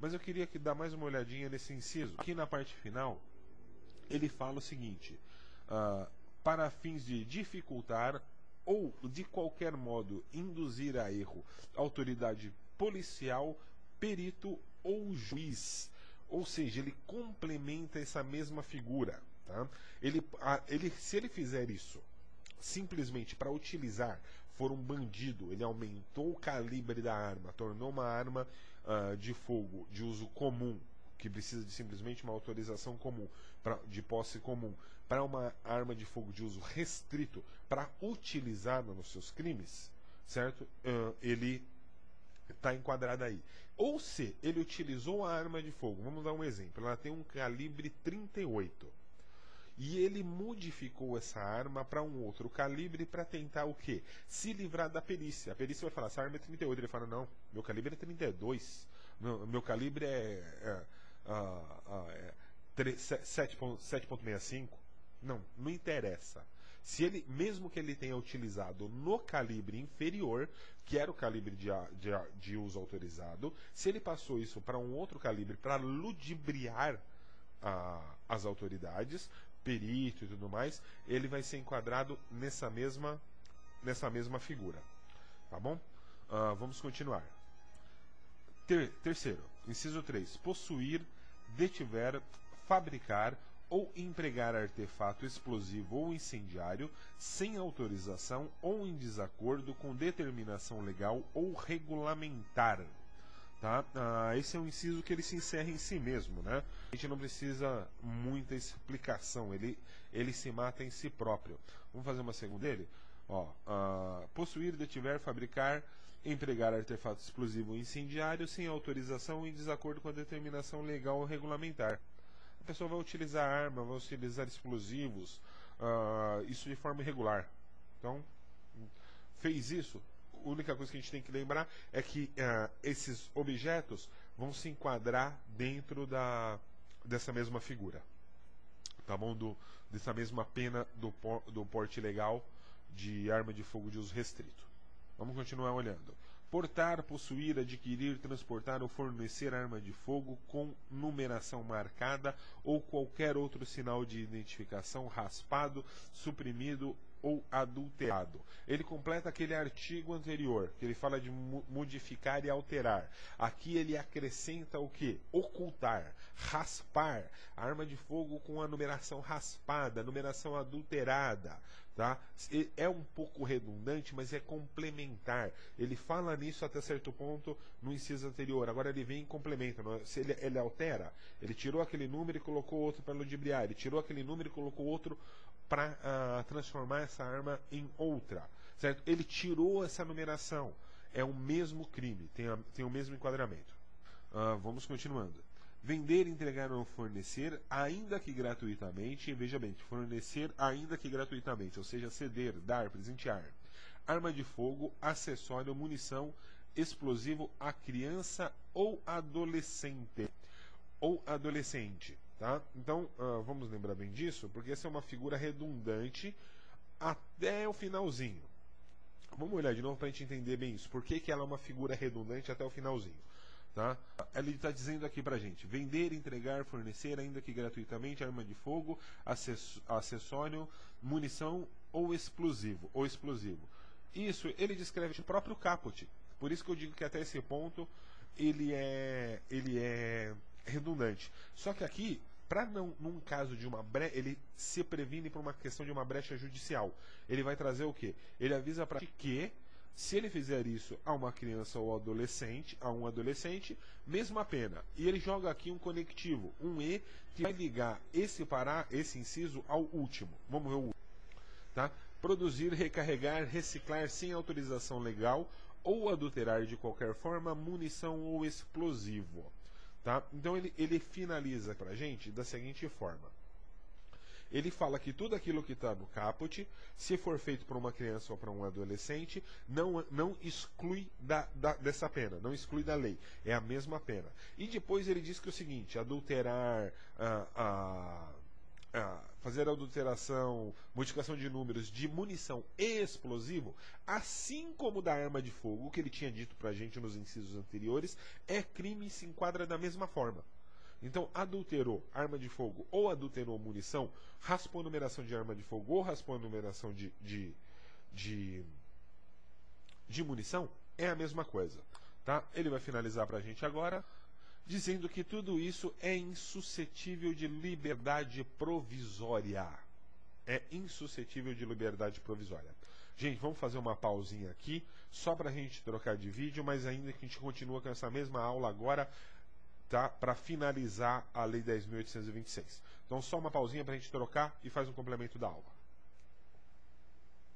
Mas eu queria dar mais uma olhadinha nesse inciso. Aqui na parte final, ele fala o seguinte: para fins de dificultar ou de qualquer modo induzir a erro autoridade policial, perito ou juiz. Ou seja, ele complementa essa mesma figura. Tá? Se ele fizer isso simplesmente para utilizar, for um bandido, ele aumentou o calibre da arma, tornou uma arma de fogo de uso comum, que precisa de simplesmente uma autorização comum, de posse comum, para uma arma de fogo de uso restrito, para utilizar nos seus crimes, certo? Ele está enquadrado aí. Ou se ele utilizou a arma de fogo, vamos dar um exemplo, ela tem um calibre 38. E ele modificou essa arma para um outro calibre para tentar o quê? Se livrar da perícia. A perícia vai falar, essa arma é 38. Ele fala, não, meu calibre é 32. Meu calibre é 7.65. Não interessa. Se ele, mesmo que ele tenha utilizado no calibre inferior, que era o calibre de uso autorizado, se ele passou isso para um outro calibre para ludibriar as autoridades, perito e tudo mais, ele vai ser enquadrado nessa mesma figura. Tá bom? Vamos continuar. Terceiro, inciso 3. Possuir, detiver, fabricar ou empregar artefato explosivo ou incendiário sem autorização ou em desacordo com determinação legal ou regulamentar. Tá? Esse é um inciso que ele se encerra em si mesmo, né? A gente não precisa muita explicação, ele se mata em si próprio. Vamos fazer uma segunda dele? Possuir, detiver, fabricar, empregar artefato explosivo ou incendiário sem autorização e em desacordo com a determinação legal ou regulamentar. A pessoa vai utilizar arma, vai utilizar explosivos, isso de forma irregular. Então, fez isso. A única coisa que a gente tem que lembrar é que esses objetos vão se enquadrar dentro dessa mesma figura, tá bom? Dessa mesma pena do porte ilegal de arma de fogo de uso restrito. Vamos continuar olhando. Portar, possuir, adquirir, transportar ou fornecer arma de fogo com numeração marcada ou qualquer outro sinal de identificação raspado, suprimido ou adulterado. Ele completa aquele artigo anterior, que ele fala de modificar e alterar. Aqui ele acrescenta o que? Ocultar, raspar, arma de fogo com a numeração raspada, numeração adulterada. Tá? É um pouco redundante, mas é complementar. Ele fala nisso até certo ponto no inciso anterior. Agora ele vem e complementa. Se ele altera, ele tirou aquele número e colocou outro para ludibriar. Ele tirou aquele número e colocou outro para transformar essa arma em outra. Certo? Ele tirou essa numeração. É o mesmo crime, tem o mesmo enquadramento. Vamos continuando. Vender, entregar ou fornecer, ainda que gratuitamente, veja bem, fornecer ainda que gratuitamente, ou seja, ceder, dar, presentear, arma de fogo, acessório, munição, explosivo a criança ou adolescente. Tá? Então, vamos lembrar bem disso, porque essa é uma figura redundante até o finalzinho. Vamos olhar de novo para a gente entender bem isso. Por que ela é uma figura redundante até o finalzinho? Tá? Ele está dizendo aqui pra gente: vender, entregar, fornecer, ainda que gratuitamente, arma de fogo, acessório, munição ou explosivo. Isso ele descreve o próprio caput. Por isso que eu digo que até esse ponto ele é redundante. Só que aqui, num caso de uma brecha, ele se previne por uma questão de uma brecha judicial. Ele vai trazer o quê? Ele avisa para que se ele fizer isso a uma criança ou a um adolescente, mesma pena. E ele joga aqui um conectivo, um E, que vai ligar esse inciso ao último. Vamos ver o último. Tá? Produzir, recarregar, reciclar sem autorização legal ou adulterar de qualquer forma munição ou explosivo. Tá? Então ele finaliza para a gente da seguinte forma. Ele fala que tudo aquilo que está no caput, se for feito para uma criança ou para um adolescente, não exclui dessa pena, não exclui da lei. É a mesma pena. E depois ele diz que é o seguinte: adulterar, fazer adulteração, modificação de números de munição e explosivo, assim como da arma de fogo, que ele tinha dito pra gente nos incisos anteriores, é crime e se enquadra da mesma forma. Então, adulterou arma de fogo ou adulterou munição, raspou a numeração de arma de fogo ou raspou a numeração de munição, é a mesma coisa. Tá? Ele vai finalizar pra gente agora, dizendo que tudo isso é insuscetível de liberdade provisória. É insuscetível de liberdade provisória. Gente, vamos fazer uma pausinha aqui, só para a gente trocar de vídeo, mas ainda que a gente continua com essa mesma aula agora, tá? Para finalizar a Lei 10.826. Então, só uma pausinha para a gente trocar e faz um complemento da aula.